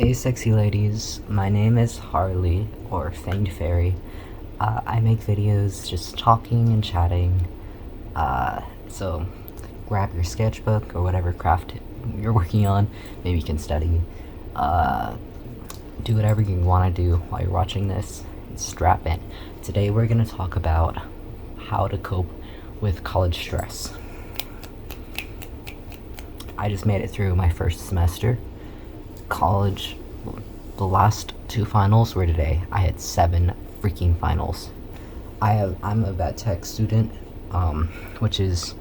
Hey sexy ladies, my name is Harley, or Fanged Fairy. I make videos just talking and chatting. So grab your sketchbook or whatever craft you're working on. Maybe you can study. Do whatever you want to do while you're watching this. Strap in. Today we're going to talk about how to cope with college stress. I just made it through my first semester. College, the last two finals were today. I had 7 freaking finals. I'm a vet tech student, which is,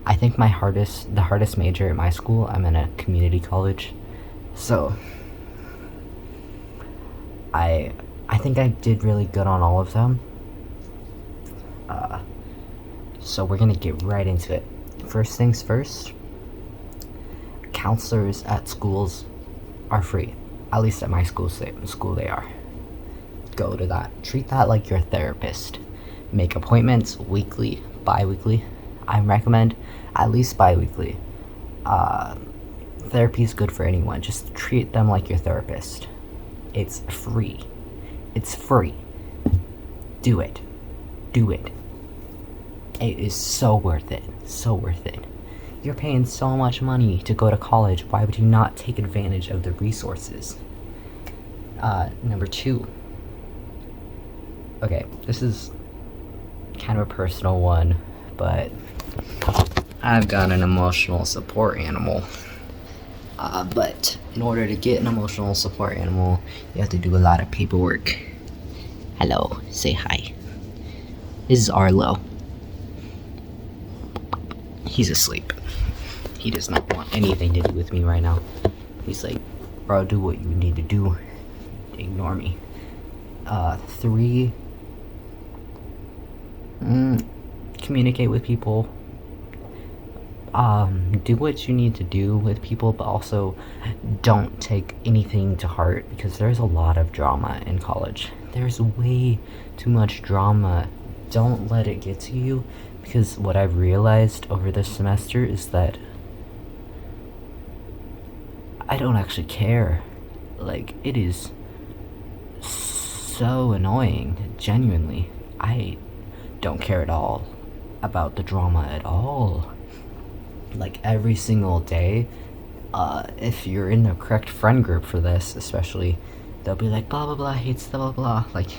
I think the hardest major at my school. I'm in a community college, so I think I did really good on all of them. So we're gonna get right into it. First things first, counselors at schools are free. At least at my school they are. Go to that. Treat that like your therapist. Make appointments weekly, bi-weekly. I recommend at least bi-weekly. Therapy is good for anyone. Just treat them like your therapist. It's free. It's free. Do it. Do it. It is so worth it. So worth it. You're paying so much money to go to college. Why would you not take advantage of the resources? Number 2. Okay, this is kind of a personal one, but I've got an emotional support animal. But in order to get an emotional support animal, you have to do a lot of paperwork. Hello, say hi. This is Arlo. He's asleep. He does not want anything to do with me right now. He's like, bro, do what you need to do. Ignore me. 3, communicate with people. Do what you need to do with people, but also don't take anything to heart, because there's a lot of drama in college. There's way too much drama. Don't let it get to you, because what I've realized over this semester is that I don't actually care. Like, it is so annoying, genuinely. I don't care at all about the drama at all. Like, every single day, if you're in the correct friend group for this, especially, they'll be like, blah blah blah hates the blah blah, like,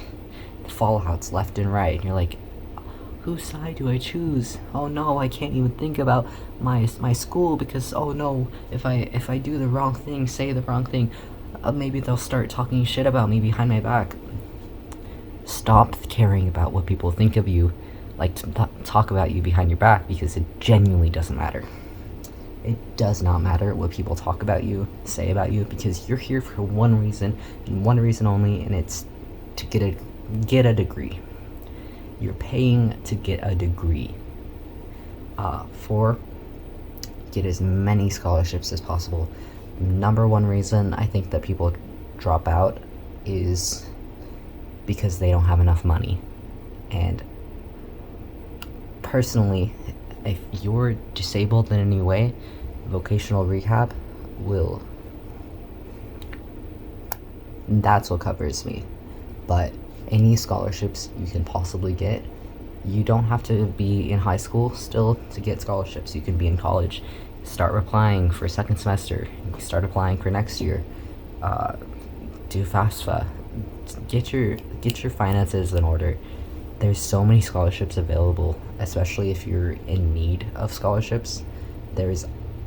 fallouts left and right, and you're like, whose side do I choose? Oh no, I can't even think about my school, because oh no, if I do the wrong thing, say the wrong thing, maybe they'll start talking shit about me behind my back. Stop caring about what people think of you, like to talk about you behind your back, because it genuinely doesn't matter. It does not matter what people talk about you, say about you, because you're here for one reason, and one reason only, and it's to get a degree. You're paying to get a degree. 4, get as many scholarships as possible. Number 1 reason I think that people drop out is because they don't have enough money. And personally, if you're disabled in any way, vocational rehab that's what covers me. But any scholarships you can possibly get, you don't have to be in high school still to get scholarships. You can be in college. Start applying for second semester. Start applying for next year. Do FAFSA. Get your finances in order. There's so many scholarships available, especially if you're in need of scholarships. There's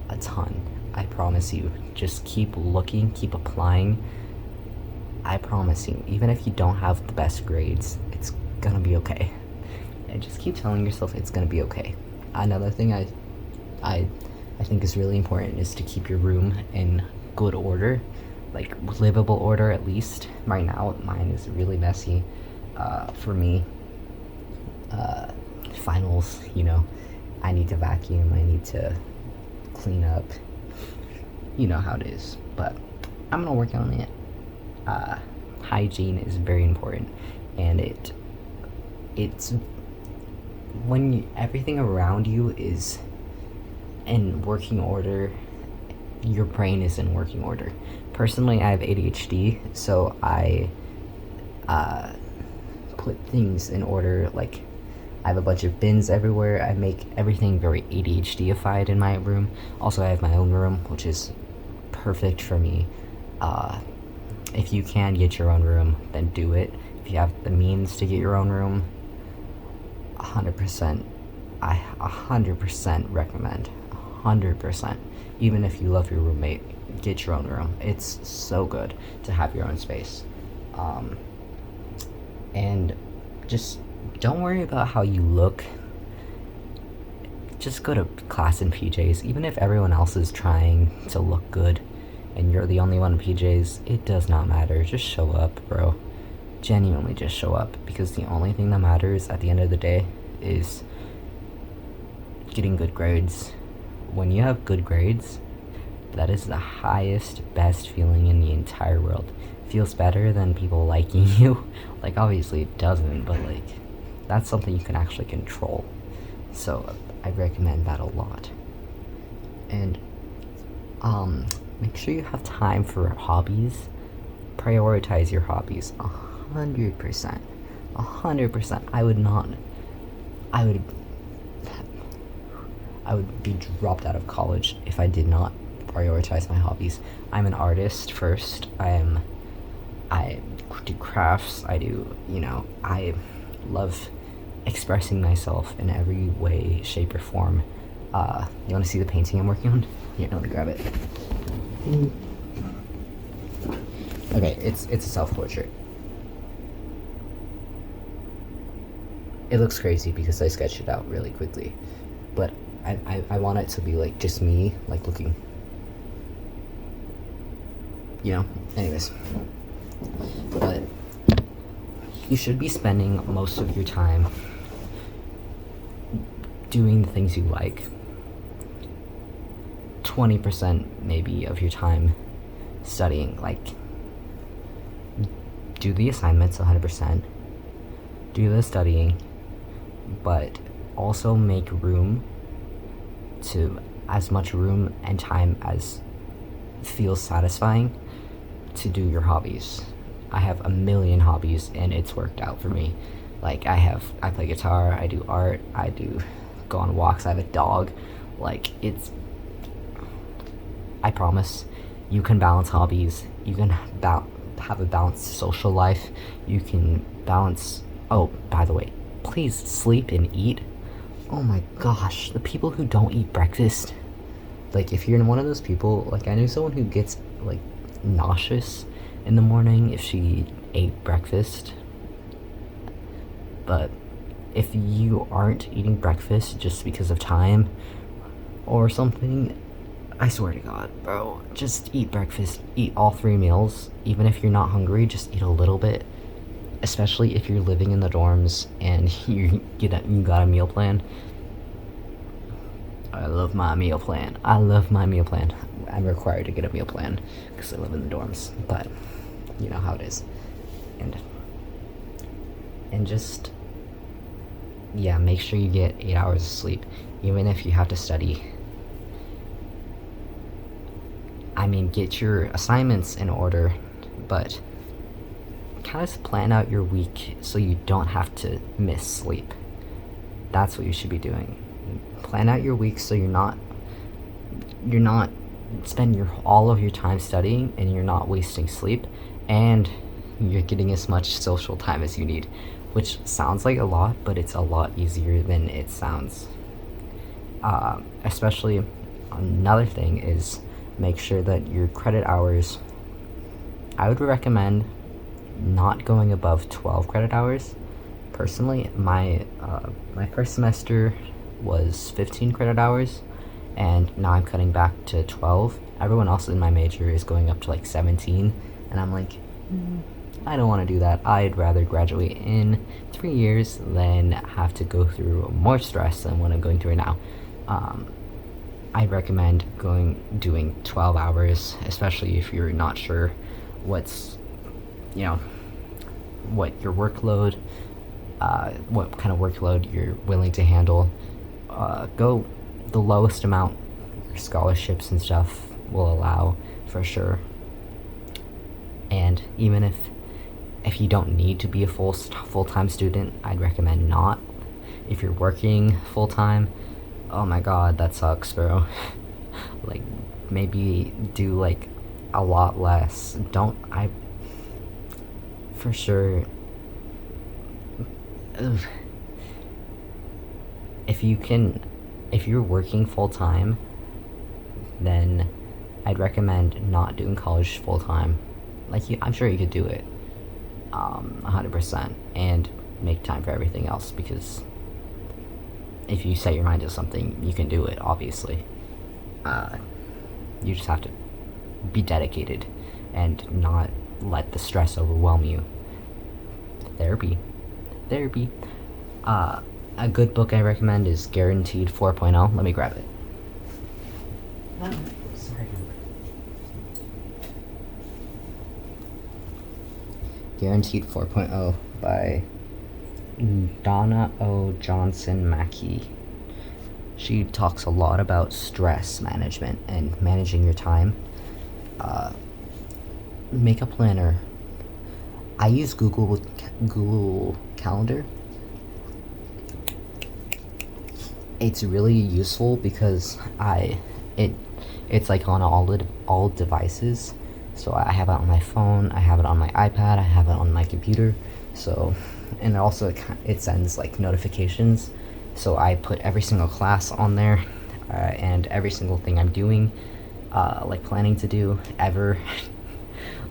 a ton. I promise you. Just keep looking, keep applying. I promise you, even if you don't have the best grades, it's gonna be okay. And just keep telling yourself it's gonna be okay. Another thing I think is really important is to keep your room in good order, like livable order at least. Right now, mine is really messy. For me, finals, I need to vacuum, I need to clean up. You know how it is, but I'm gonna work on it. Hygiene is very important, and it's when everything around you is in working order, your brain is in working order. personally, I have ADHD, so I put things in order. Like, I have a bunch of bins everywhere. I make everything very ADHD-ified in my room. Also, I have my own room, which is perfect for me. If you can get your own room, then do it. If you have the means to get your own room, 100%, I 100% recommend. 100%. Even if you love your roommate, get your own room. It's so good to have your own space. And just don't worry about how you look. Just go to class in PJs. Even if everyone else is trying to look good and you're the only one in PJs, it does not matter. Just show up, bro. Genuinely just show up, because the only thing that matters at the end of the day is getting good grades. When you have good grades, that is the highest, best feeling in the entire world. Feels better than people liking you. Like, obviously it doesn't, but like, that's something you can actually control. So I recommend that a lot. And make sure you have time for hobbies. Prioritize your hobbies 100%. 100%. I would be dropped out of college if I did not prioritize my hobbies. I'm an artist first. I do crafts. I love expressing myself in every way, shape, or form. You want to see the painting I'm working on? Here, let me grab it. Okay, it's a self-portrait. It looks crazy because I sketched it out really quickly, but I want it to be like just me, like looking, anyways. But you should be spending most of your time doing the things you like. 20% maybe of your time studying. Like, do the assignments 100%, do the studying, but also make room to as much room and time as feels satisfying to do your hobbies. I have a million hobbies and it's worked out for me. Like, I play guitar, I do art, I do go on walks, I have a dog. Like, I promise you can balance hobbies, you can have a balanced social life, you can balance. Oh, by the way, please sleep and eat. Oh my gosh, the people who don't eat breakfast. Like, if you're one of those people, like, I knew someone who gets like nauseous in the morning if she ate breakfast. But if you aren't eating breakfast just because of time or something, I swear to God, bro, just eat breakfast. Eat all 3 meals. Even if you're not hungry, just eat a little bit. Especially if you're living in the dorms and you got a meal plan. I love my meal plan. I'm required to get a meal plan because I live in the dorms, but you know how it is. And just, yeah, make sure you get 8 hours of sleep, even if you have to study. I mean, get your assignments in order, but kind of plan out your week so you don't have to miss sleep. That's what you should be doing. Plan out your week so you're not spend all of your time studying and you're not wasting sleep, and you're getting as much social time as you need, which sounds like a lot, but it's a lot easier than it sounds. Especially, another thing is make sure that your credit hours, I would recommend not going above 12 credit hours. Personally, my first semester was 15 credit hours, and now I'm cutting back to 12. Everyone else in my major is going up to like 17, and I'm like, I don't want to do that. I'd rather graduate in 3 years than have to go through more stress than what I'm going through now. I recommend doing 12 hours, especially if you're not sure what your workload, what kind of workload you're willing to handle. Go the lowest amount your scholarships and stuff will allow, for sure. and even if you don't need to be a full-time student, I'd recommend not. If you're working full-time, oh my god, that sucks, bro. Like, maybe do like a lot less. Don't I for sure. Ugh. If you're working full-time, then I'd recommend not doing college full-time. Like, I'm sure you could do it 100% and make time for everything else, because if you set your mind to something, you can do it, obviously. You just have to be dedicated and not let the stress overwhelm you. Therapy. A good book I recommend is Guaranteed 4.0. Let me grab it. Oh, sorry. Guaranteed 4.0 by Donna O. Johnson Mackey. She talks a lot about stress management and managing your time. Make a planner. I use Google Calendar. It's really useful because it's like on all devices. So I have it on my phone, I have it on my iPad, I have it on my computer. So, and also it sends like notifications. So I put every single class on there, and every single thing I'm doing, like planning to do ever.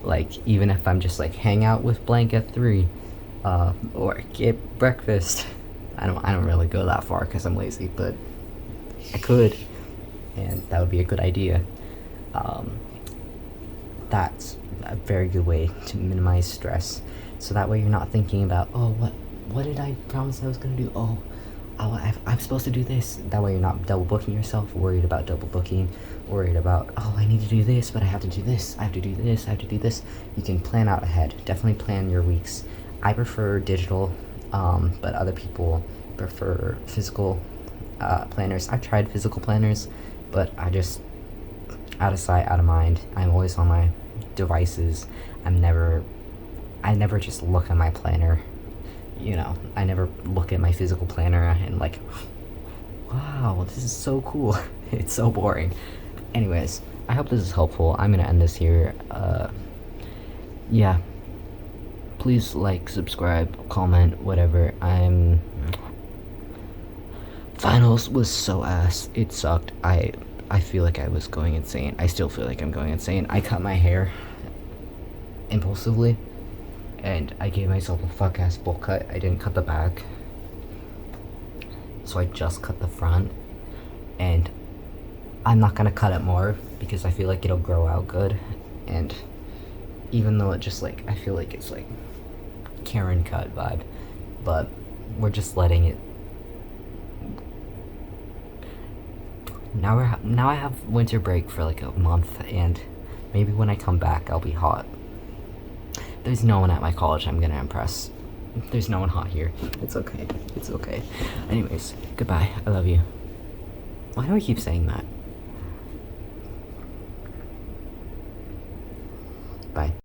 Like, even if I'm just like hang out with blank at 3, or get breakfast. I don't really go that far because I'm lazy, but I could, and that would be a good idea. That's a very good way to minimize stress. So that way you're not thinking about, oh, what did I promise I was gonna do? Oh, I'm supposed to do this. That way you're not double booking yourself, worried about double booking, worried about, oh, I need to do this, but I have to do this, I have to do this, I have to do this. You can plan out ahead. Definitely plan your weeks. I prefer digital, but other people prefer physical planners. I've tried physical planners, but I just, out of sight, out of mind. I'm always on my devices. I never just look at my planner. You know, I never look at my physical planner and like, wow, this is so cool. It's so boring. Anyways, I hope this is helpful. I'm gonna end this here. Yeah. Please like, subscribe, comment, whatever. Finals was so ass. It sucked. I feel like I was going insane. I still feel like I'm going insane. I cut my hair impulsively, and I gave myself a fuck-ass bowl cut. I didn't cut the back, so I just cut the front, and I'm not gonna cut it more because I feel like it'll grow out good. And even though it just like, I feel like it's like Karen cut vibe, but we're just letting it. Now I have winter break for like a month, and maybe when I come back I'll be hot. There's no one at my college I'm gonna impress. There's no one hot here. It's okay. It's okay. Anyways, goodbye. I love you. Why do I keep saying that? Bye.